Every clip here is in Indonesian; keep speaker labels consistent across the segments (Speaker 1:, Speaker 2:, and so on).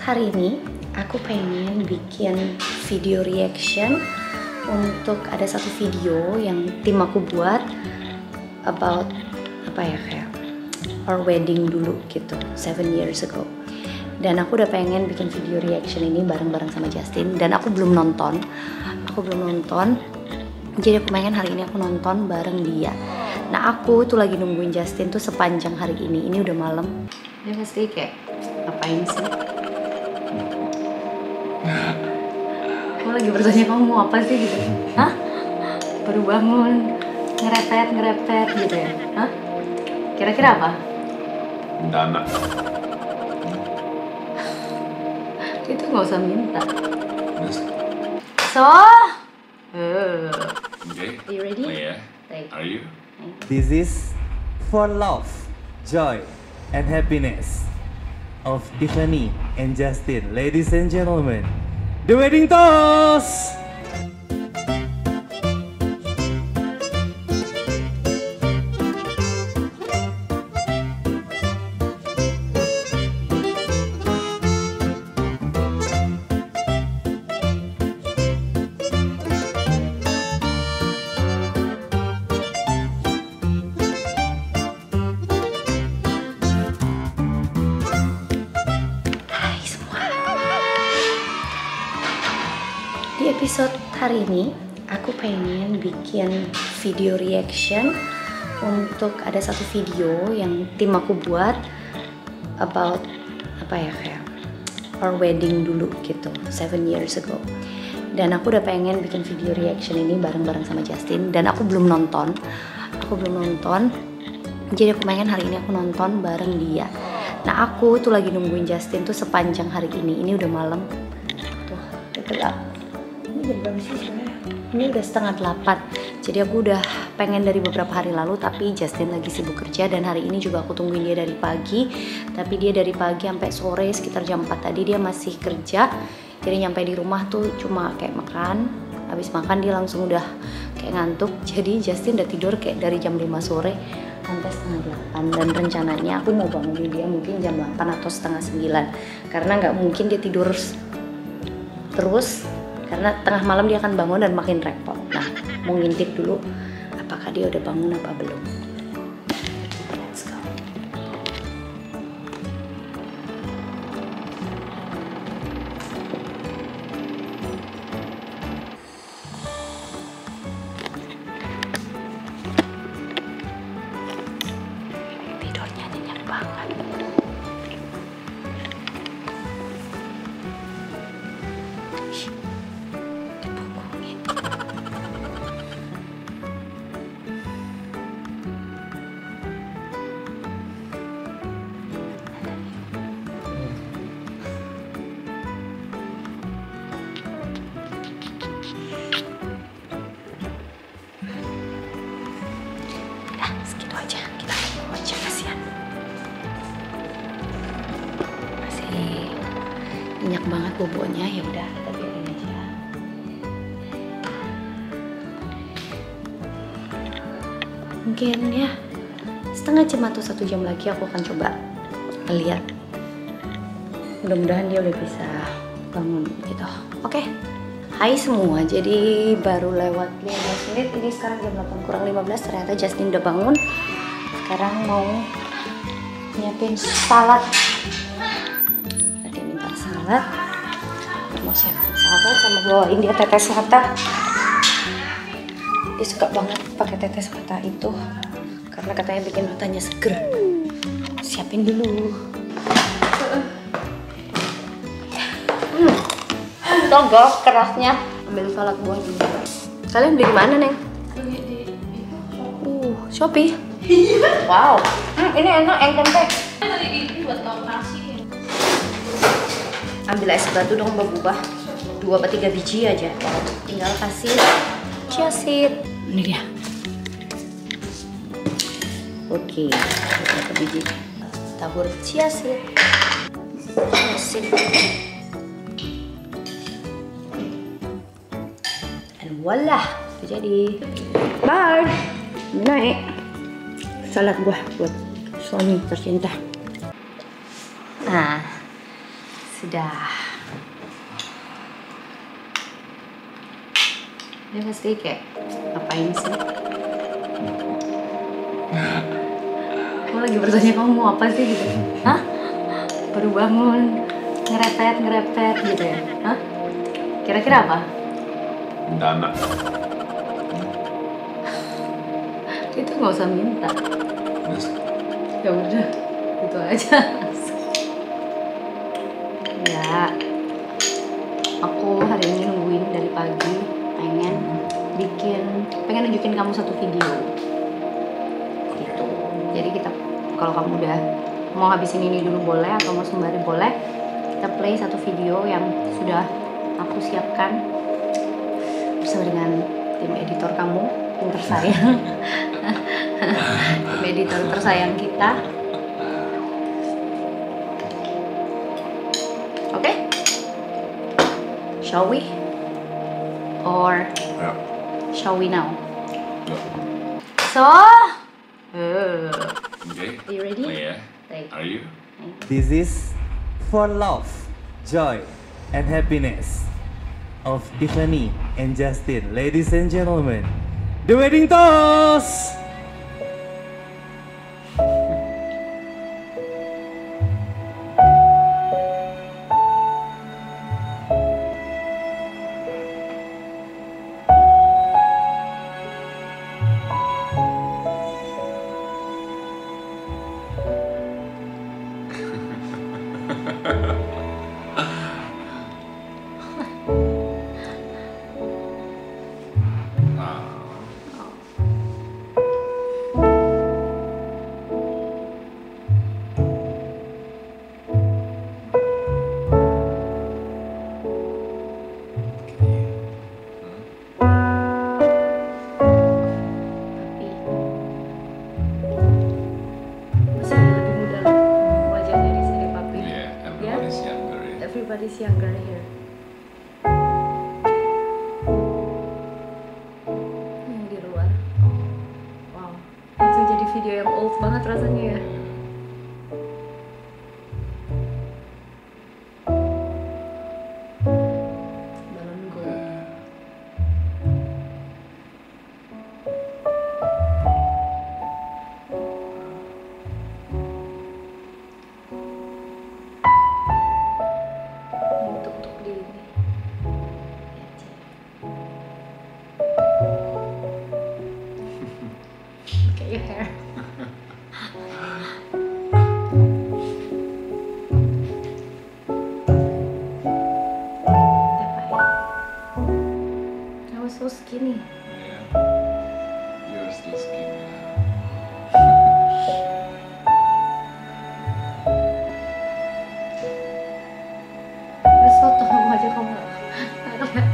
Speaker 1: hari ini aku pengen bikin video reaction untuk ada satu video yang tim aku buat about kayak our wedding dulu gitu, 7 years ago. Dan aku udah pengen bikin video reaction ini bareng-bareng sama Justin dan aku belum nonton. Jadi aku pengen hari ini aku nonton bareng dia. Nah aku tuh lagi nungguin Justin tuh sepanjang hari ini. Ini udah malam. Dia pasti kayak ngapain sih? Kamu lagi bertanya kamu mau apa sih gitu? Hah? Baru bangun, ngerepet gitu ya? Hah? Kira-kira apa?
Speaker 2: Dana.
Speaker 1: Itu nggak usah minta. So,
Speaker 2: Okay.
Speaker 1: are you ready?
Speaker 2: Oh, yeah.
Speaker 1: Like,
Speaker 2: Are you?
Speaker 3: This is for love, joy, and happiness of Tiffany and Justin. Ladies and gentlemen, the wedding toast!
Speaker 1: di episode hari ini aku pengen bikin video reaction untuk ada satu video yang tim aku buat about kayak our wedding dulu gitu, 7 years ago. Dan aku udah pengen bikin video reaction ini bareng-bareng sama Justin dan aku belum nonton. Jadi aku pengen hari ini aku nonton bareng dia. Nah aku tuh lagi nungguin Justin tuh sepanjang hari ini. Ini udah malam. Tuh, udah gelap. Ini jam berapa sih sebenarnya? Ini udah 7:30. Jadi aku udah pengen dari beberapa hari lalu, tapi Justin lagi sibuk kerja dan hari ini juga aku tungguin dia dari pagi. Tapi dia dari pagi sampai sore sekitar jam 4 tadi dia masih kerja. Jadi nyampe di rumah tuh cuma kayak makan. Habis makan dia langsung udah kayak ngantuk. Jadi Justin udah tidur kayak dari jam 5 sore sampai setengah 8. Dan rencananya aku mau bangunin dia mungkin jam 8 atau setengah 9. Karena nggak mungkin dia tidur terus. Karena tengah malam dia akan bangun dan makin repot. Nah, mau ngintip dulu apakah dia udah bangun apa belum. Let's go. Tidurnya nyenyak banget. Segitu aja, kita tunggu aja, kasihan. Masih minyak banget bobonya, ya udah kita biarin aja. Mungkin ya setengah jam atau 1 jam lagi aku akan coba lihat. Mudah-mudahan dia udah bisa bangun gitu. Oke. Hai semua, jadi baru lewat 15 menit, ini sekarang jam 8:15, ternyata Justin udah bangun. Sekarang mau nyiapin salad. Tadi minta salad, mau siapin salad sama bawain dia tetes mata. Dia suka banget pakai tetes mata itu, karena katanya bikin matanya seger. Siapin dulu. Togok kerasnya. Ambil salad buah juga. Kalian beli di mana, Neng? Shopee. Wow. Ini enak, tempe.
Speaker 4: Buat lokasi.
Speaker 1: Ambil es batu dong, Mbak. 2 atau 3 biji aja. Tinggal kasih chia seed. Ini dia. Oke, 1 biji. Tabur chia seed. Walah, itu jadi. Bye. Ini naik salad buah buat suami tercinta. Nah, Sudah. Dia pasti kayak ngapain sih? Kamu lagi bertanya kamu mau apa sih gitu? Hah? Baru bangun, ngerepet gitu ya? Hah? Kira-kira apa?
Speaker 2: Dana.
Speaker 1: Itu nggak usah minta.
Speaker 2: Terus,
Speaker 1: Ya udah, gitu aja. Ya, aku hari ini nungguin dari pagi, pengen nunjukin kamu satu video. Gitu. Jadi kalau kamu udah mau habisin ini dulu boleh, atau mau sembari boleh, kita play satu video yang sudah aku siapkan bersama dengan tim editor kamu, tim tersayang. Tim editor tersayang kita. Oke? Shall we? Or
Speaker 2: ya.
Speaker 1: shall we now?
Speaker 2: Ya.
Speaker 1: So,
Speaker 2: Okay.
Speaker 1: are you ready?
Speaker 2: Oh, yeah.
Speaker 1: Like,
Speaker 2: Are you?
Speaker 3: This is for love, joy, and happiness of Tiffany and Justin. Ladies and gentlemen, the wedding toast!
Speaker 1: tapi masih lebih muda lah wajahnya di sini papi.
Speaker 2: Yeah, everybody's younger. Yeah.
Speaker 1: Everybody's younger here. Yang di luar. Wow. Langsung jadi video yang old banget rasanya ya. Balon gold. Tuk-tuk di ini. Lihat aja. Look at your hair. I was so skinny.
Speaker 2: Yeah. You're still skinny.
Speaker 1: Terus foto kamu aja kamu nggak kelihatan.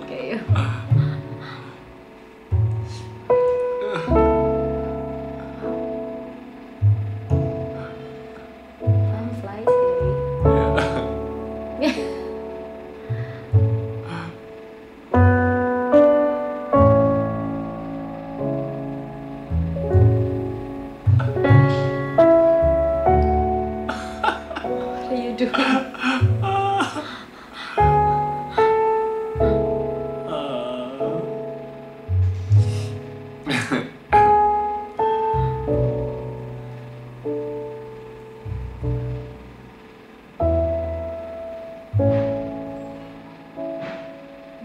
Speaker 1: Oke, yuk. Time flies, baby.
Speaker 2: Yeah.
Speaker 1: What are you doing?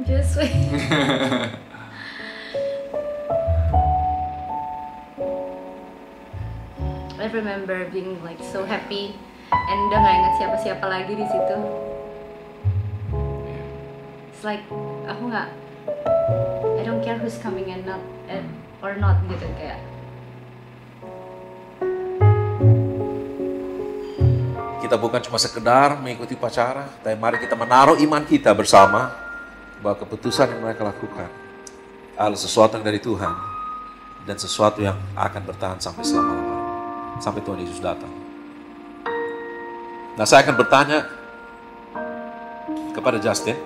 Speaker 1: Just wait. I remember being like so happy and udah nggak ingat siapa-siapa lagi di situ. It's like aku nggak, I don't care who's coming and not or not gitu kayak.
Speaker 5: Kita bukan cuma sekedar mengikuti upacara, tapi mari kita menaruh iman kita bersama bahwa keputusan yang mereka lakukan adalah sesuatu yang dari Tuhan dan sesuatu yang akan bertahan sampai selama-lamanya, sampai Tuhan Yesus datang. Nah, saya akan bertanya kepada Justin,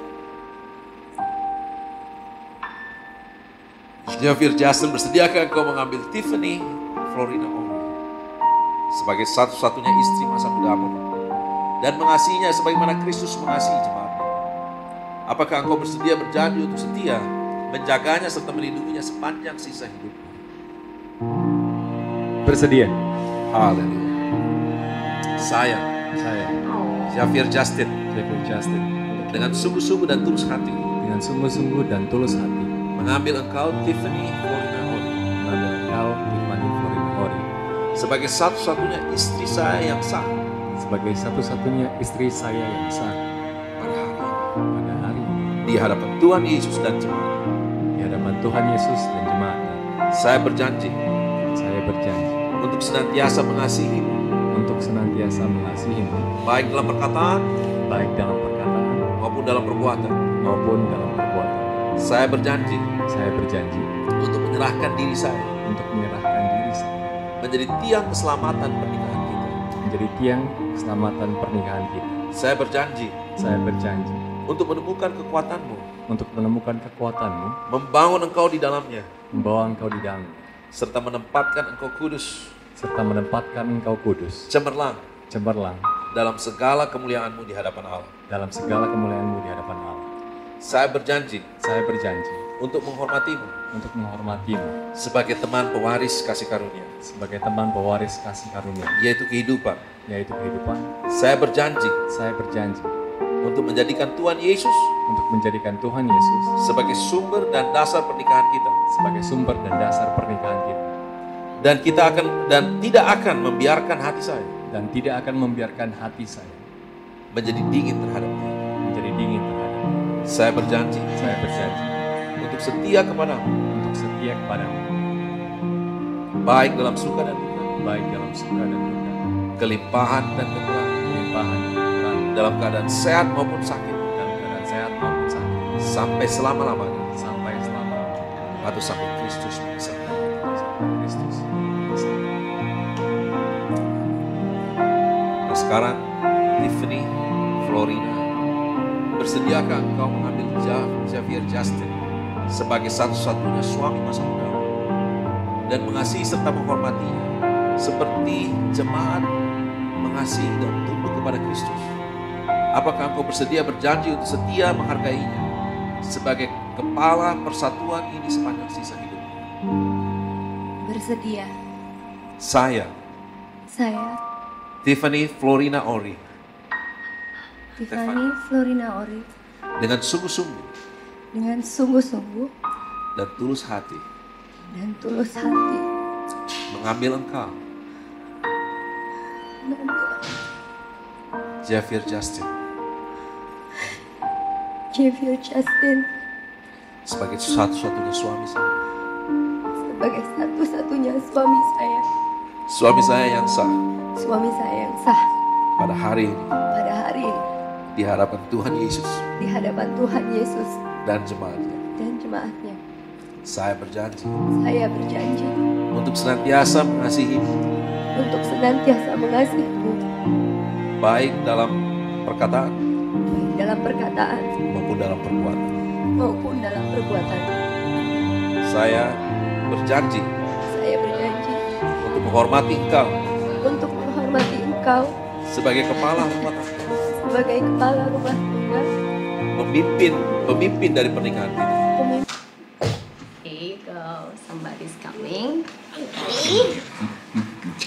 Speaker 5: Javier Justin, bersediakah engkau mengambil Tiffany Florina Ori sebagai satu-satunya istri masa mudamu dan mengasihinya sebagaimana Kristus mengasihi jemaatnya? Apakah engkau bersedia berjanji untuk setia menjaganya serta melindunginya sepanjang sisa hidupmu?
Speaker 3: Bersedia.
Speaker 5: Haleluya. Saya, Javier Justin, dengan sungguh-sungguh dan tulus hati, mengambil engkau Tiffany Florina Ori sebagai satu-satunya istri saya yang sah pada hari ini di hadapan Tuhan Yesus dan jemaat. Saya berjanji untuk senantiasa mengasihimu, baik dalam perkataan maupun dalam perbuatan. Saya berjanji untuk menyerahkan diri saya menjadi tiang keselamatan pernikahan kita. Saya berjanji untuk menemukan kekuatanmu, membangun engkau di dalamnya, serta menempatkan engkau kudus, cemerlang dalam segala kemuliaanmu di hadapan Allah. Saya berjanji untuk menghormatimu sebagai teman pewaris kasih karunia, yaitu kehidupan. Saya berjanji untuk menjadikan Tuhan Yesus sebagai sumber dan dasar pernikahan kita. Dan tidak akan membiarkan hati saya menjadi dingin terhadapnya. Saya berjanji untuk setia kepadamu, baik dalam suka dan duka, kelimpahan dan kekurangan, dalam keadaan sehat maupun sakit, sampai selama-lamanya, atau sampai Kristus memisahkan. Nah sekarang, Tiffany Florina, bersediakah engkau mengambil Javier Justin sebagai satu-satunya suami masa mudamu dan mengasihi serta menghormatinya seperti jemaat mengasihi dan tunduk kepada Kristus? Apakah engkau bersedia berjanji untuk setia menghargainya sebagai kepala persatuan ini sepanjang sisa hidup?
Speaker 1: Bersedia.
Speaker 5: Saya, Tiffany Florina Ori, dengan sungguh-sungguh dan tulus hati mengambil engkau, Javier Justin, sebagai satu-satunya suami saya, suami saya yang sah pada hari ini di hadapan Tuhan Yesus dan jemaatnya. Saya berjanji untuk senantiasa mengasihimu, baik dalam perkataan maupun dalam perbuatan. Saya berjanji untuk menghormati engkau sebagai kepala rumah tangga, pemimpin dari pernikahan kita.
Speaker 1: Here you go, somebody's coming.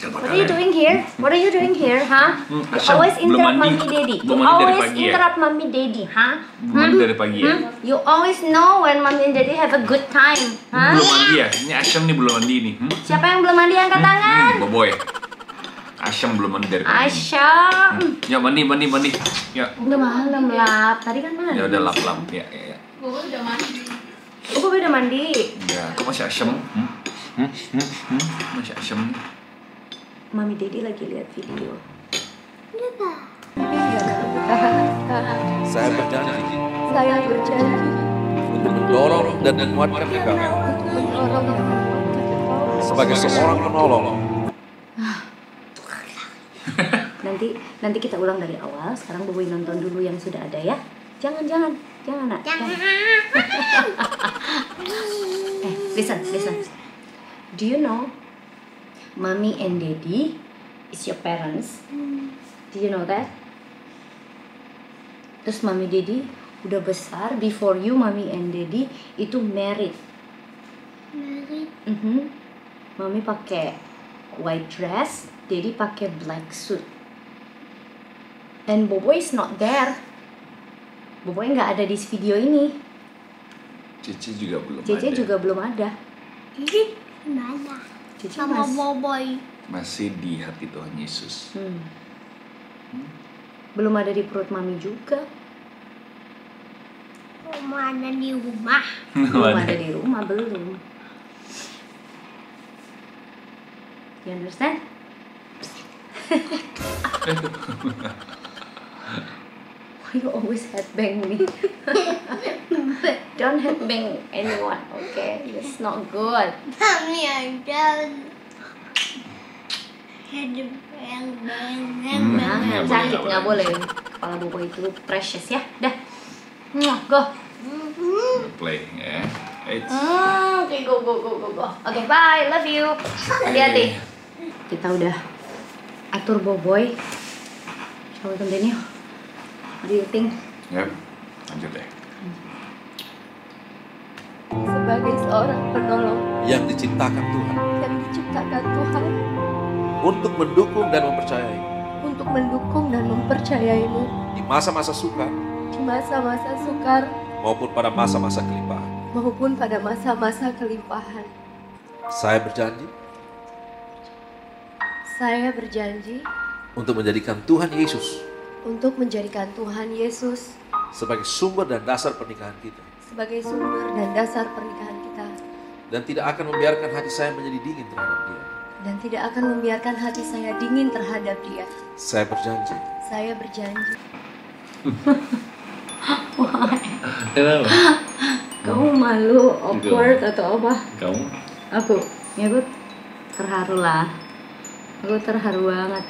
Speaker 1: What are you doing here? Huh? You always interrupt mommy daddy.
Speaker 2: Mandi dari pagi ya?
Speaker 1: You always know when mommy and daddy have a good time, huh?
Speaker 2: Belum mandi ya? Ini Asyam nih belum mandi nih.
Speaker 1: Siapa yang belum mandi angkat tangan?
Speaker 2: Boboy. Asyam belum mandi dari pagi.
Speaker 1: Asyam.
Speaker 2: Ya mandi. Ya.
Speaker 1: Udah malam lap. Tadi kan mandi.
Speaker 2: Ya udah lap. Ya.
Speaker 4: Gue udah mandi.
Speaker 1: Gue udah mandi.
Speaker 2: Ya, kok masih Asyam? Masih Asyam nih.
Speaker 1: Mami Daddy lagi lihat video.
Speaker 5: Saya berjanji untuk mendorong dan menguatkan engkau sebagai seorang penolong.
Speaker 1: Nanti kita ulang dari awal. Sekarang Boboy nonton dulu yang sudah ada ya. Jangan nak. Listen. Do you know mommy and daddy is your parents? Do you know that? Terus mommy daddy udah besar before you, mommy and daddy itu married. Mommy pakai white dress, daddy pakai black suit. And Bobo is not there. Bobo nggak ada di video ini.
Speaker 2: Cici juga belum
Speaker 1: Cici
Speaker 2: ada.
Speaker 1: juga belum ada.
Speaker 4: Jadi mana?
Speaker 1: Cici
Speaker 4: Sama Boboy.
Speaker 2: Masih di hati Tuhan Yesus.
Speaker 1: Belum ada di perut mami juga.
Speaker 4: Mana di rumah?
Speaker 1: Belum ada di rumah, belum. You understand? Why you always headbang me? Don't headbang anyone, okay? It's not good.
Speaker 4: Kami ada
Speaker 1: Nah, sakit, nggak boleh. Kepala Bobo itu precious ya. Dah, go.
Speaker 2: Play ya.
Speaker 1: Oke, go. Oke, bye, love you. Hati-hati. Kita udah atur Boboy. Shall we continue? What do you think?
Speaker 2: Yap, lanjut deh.
Speaker 6: Sebagai seorang penolong
Speaker 5: Yang diciptakan Tuhan
Speaker 6: yang diciptakan Tuhan
Speaker 5: untuk mendukung dan mempercayai
Speaker 6: untuk mendukung dan mempercayaimu
Speaker 5: di masa-masa sukar
Speaker 6: di masa-masa sukar
Speaker 5: maupun pada masa-masa kelimpahan.
Speaker 6: maupun pada masa-masa kelimpahan.
Speaker 5: Saya berjanji
Speaker 6: Saya berjanji
Speaker 5: untuk menjadikan Tuhan Yesus
Speaker 6: untuk menjadikan Tuhan Yesus
Speaker 5: sebagai sumber dan dasar pernikahan kita,
Speaker 6: sebagai sumber dan dasar pernikahan kita,
Speaker 5: dan tidak akan membiarkan hati saya menjadi dingin terhadap Dia.
Speaker 6: dan tidak akan membiarkan hati saya dingin terhadap Dia.
Speaker 5: Saya berjanji
Speaker 6: Saya berjanji.
Speaker 2: Kenapa?
Speaker 1: Kamu malu, awkward atau apa?
Speaker 2: Kamu?
Speaker 1: Aku terharu lah. Aku terharu banget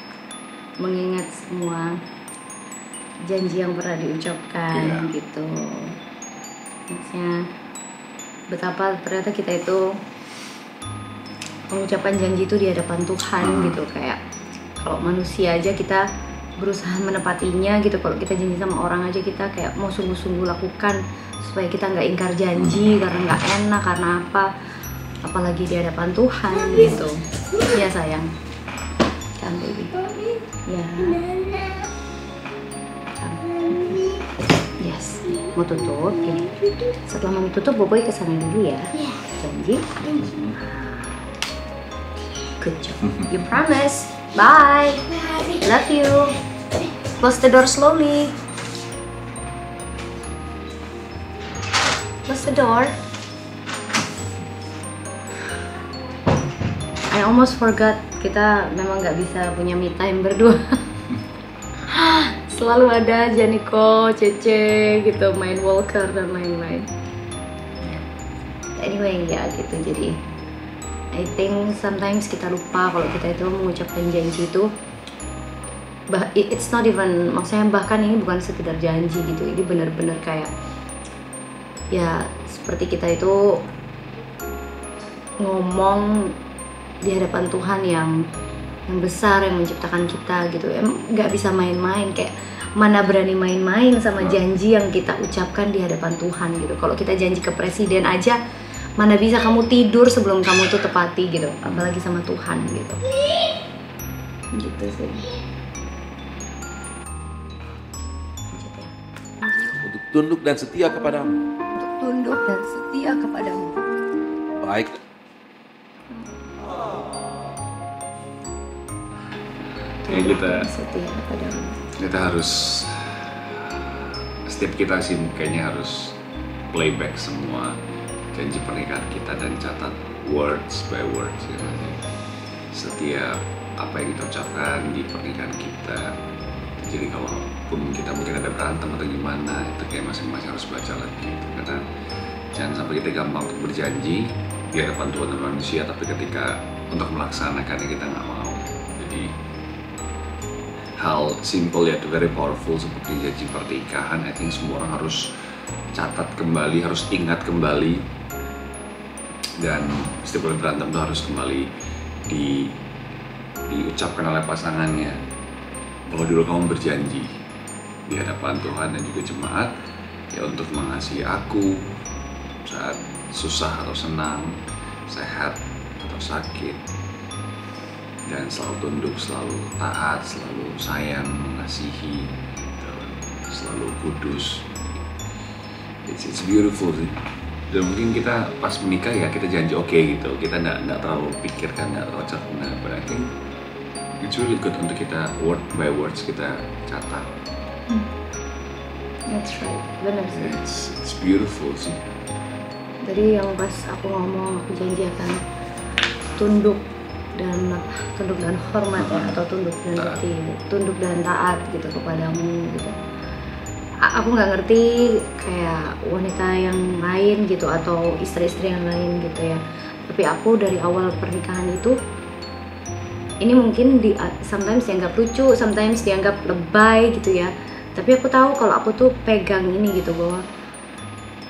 Speaker 1: mengingat semua janji yang pernah diucapkan gitu. Maksudnya betapa ternyata kita itu mengucapkan janji itu di hadapan Tuhan gitu. Kayak kalau manusia aja kita berusaha menepatinya gitu. Kalau kita janji sama orang aja kita kayak mau sungguh-sungguh lakukan supaya kita nggak ingkar janji karena nggak enak, karena apa, apalagi di hadapan Tuhan gitu. Ya sayang, kan baby, ya. Yes, mau tutup gini. Setelah mami tutup, Boboy kesana dulu ya. Janji? Good job. You promise. Bye. Love you. Close the door slowly. Close the door. I almost forgot, kita memang nggak bisa punya me time berdua. Selalu ada Janiko, Cece gitu, main Walker dan lain-lain. Anyway ya gitu, jadi I think sometimes kita lupa kalau kita itu mengucapkan janji itu. It's not even, maksudnya bahkan ini bukan sekedar janji gitu, ini benar-benar kayak ya seperti kita itu ngomong di hadapan Tuhan yang besar, yang menciptakan kita gitu. Nggak bisa main-main, kayak mana berani main-main sama janji yang kita ucapkan di hadapan Tuhan gitu. Kalau kita janji ke presiden aja, mana bisa kamu tidur sebelum kamu tuh tepati gitu, apalagi sama Tuhan gitu. Gitu sih.
Speaker 5: untuk tunduk dan setia kepadamu,
Speaker 6: Untuk tunduk dan setia kepadamu,
Speaker 5: baik
Speaker 2: Kayak
Speaker 1: Setia kepadamu.
Speaker 2: kita harus, setiap kita sih kayaknya harus playback semua janji pernikahan kita dan catat words by words gitu. Setiap apa yang kita ucapkan di pernikahan kita. Jadi kalaupun kita mungkin ada berantem atau gimana, itu kayak masing-masing harus baca lagi gitu. Karena jangan sampai kita gampang untuk berjanji di hadapan Tuhan dan manusia, tapi ketika untuk melaksanakannya kita nggak mau. Jadi hal simple yaitu very powerful seperti janji pernikahan, I think semua orang harus catat kembali, harus ingat kembali Dan setiap kali berantem tuh harus kembali diucapkan oleh pasangannya bahwa dulu kamu berjanji di hadapan Tuhan dan juga jemaat ya untuk mengasihi aku saat susah atau senang, sehat atau sakit, dan selalu tunduk, selalu taat, selalu sayang, mengasihi, selalu kudus. It's beautiful sih. Dan mungkin kita pas menikah ya kita janji oke gitu, kita nggak terlalu pikirkan, nggak terlalu cerna. But I think it's really good untuk kita word by words kita catat.
Speaker 1: That's right, benar sih.
Speaker 2: It's beautiful sih.
Speaker 1: Tadi yang pas aku ngomong aku janji akan tunduk dan hormat ya, atau tunduk dan ngerti, tunduk dan taat gitu kepadamu gitu. Aku nggak ngerti kayak wanita yang lain gitu atau istri-istri yang lain gitu ya. Tapi aku dari awal pernikahan itu, ini mungkin sometimes dianggap lucu, sometimes dianggap lebay gitu ya. Tapi aku tahu kalau aku tuh pegang ini gitu, bahwa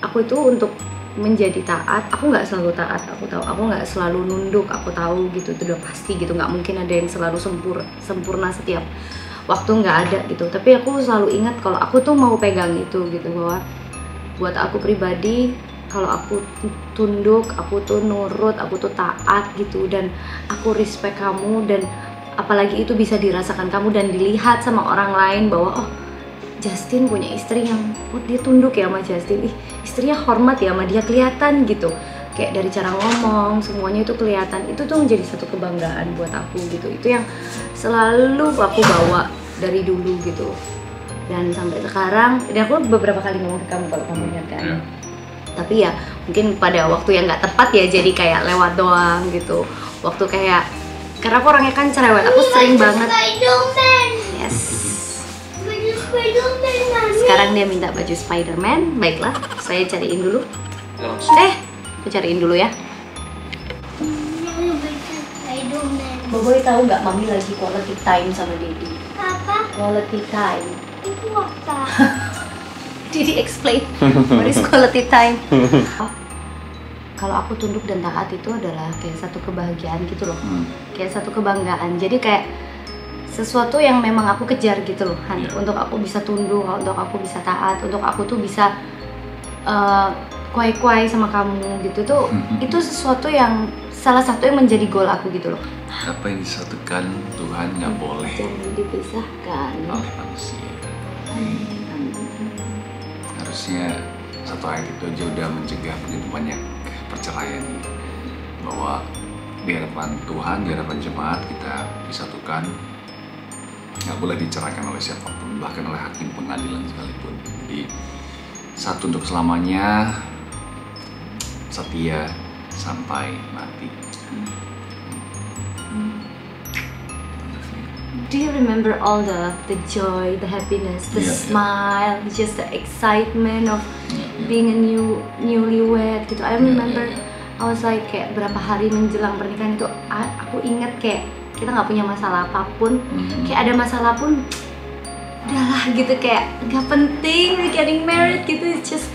Speaker 1: aku itu untuk menjadi taat, aku nggak selalu taat, aku tahu, aku nggak selalu nunduk, aku tahu gitu, itu udah pasti gitu, nggak mungkin ada yang selalu sempurna setiap waktu, nggak ada gitu. Tapi aku selalu ingat kalau aku tuh mau pegang itu gitu, bahwa buat aku pribadi kalau aku tunduk, aku tuh nurut, aku tuh taat gitu, dan aku respect kamu, dan apalagi itu bisa dirasakan kamu dan dilihat sama orang lain bahwa oh Justin punya istri yang dia tunduk ya sama Justin, istrinya hormat ya sama dia, kelihatan gitu, kayak dari cara ngomong semuanya itu kelihatan. Itu tuh menjadi satu kebanggaan buat aku gitu, itu yang selalu aku bawa dari dulu gitu, dan sampai sekarang. Dan aku beberapa kali ngomong ke kamu kalau kamu ingat kan, tapi ya mungkin pada waktu yang nggak tepat ya, jadi kayak lewat doang gitu. Waktu kayak, karena aku orangnya kan cerewet, aku sering banget. Yes. Sekarang dia minta baju Spider-Man. Baiklah, saya cariin dulu. Aku cariin dulu ya. Boboy tahu nggak, Mami lagi quality time sama Didi.
Speaker 4: Apa?
Speaker 1: Quality time.
Speaker 4: Itu apa?
Speaker 1: Didi explain what is quality time. Kalau aku tunduk dan taat itu adalah kayak satu kebahagiaan gitu loh, kayak satu kebanggaan. Jadi kayak sesuatu yang memang aku kejar gitu loh, Han. Untuk aku bisa tunduk, untuk aku bisa taat, untuk aku tuh bisa kuai-kuai sama kamu gitu tuh, itu sesuatu yang salah satu yang menjadi goal aku gitu loh.
Speaker 2: Apa yang disatukan Tuhan nggak boleh
Speaker 1: jangan dipisahkan
Speaker 2: oleh manusia. Harusnya satu ayat itu aja udah mencegah begitu banyak perceraian, bahwa di hadapan Tuhan, di hadapan jemaat kita disatukan, nggak boleh diceraikan oleh siapapun, bahkan oleh hakim pengadilan sekalipun. Jadi satu untuk selamanya, setia sampai mati.
Speaker 1: Do you remember all the joy, the happiness, the smile, just the excitement of being a newlywed gitu? I remember I was like kayak berapa hari menjelang pernikahan itu, aku inget kayak kita nggak punya masalah apapun, kayak ada masalah pun udahlah gitu, kayak nggak penting, we getting married gitu. It's just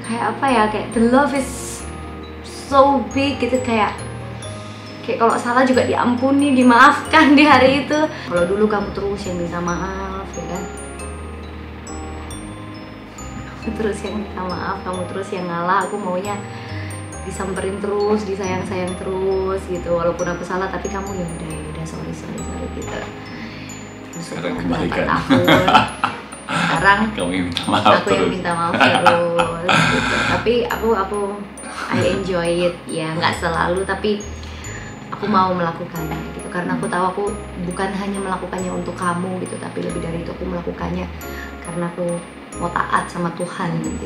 Speaker 1: kayak apa ya, kayak the love is so big gitu, kayak kalau salah juga diampuni, dimaafkan di hari itu. Kalau dulu kamu terus yang minta maaf ya kan, kamu terus yang minta maaf, kamu terus yang ngalah, aku maunya disamperin terus, disayang-sayang terus gitu. Walaupun aku salah, tapi kamu ya udah sorry gitu. Terus
Speaker 2: sekarang kebalikan.
Speaker 1: Sekarang
Speaker 2: kamu yang minta maaf,
Speaker 1: aku yang minta maaf terus gitu. Tapi aku I enjoy it ya, nggak selalu, tapi aku mau melakukannya gitu, karena aku tahu aku bukan hanya melakukannya untuk kamu gitu, tapi lebih dari itu aku melakukannya karena aku mau taat sama Tuhan gitu.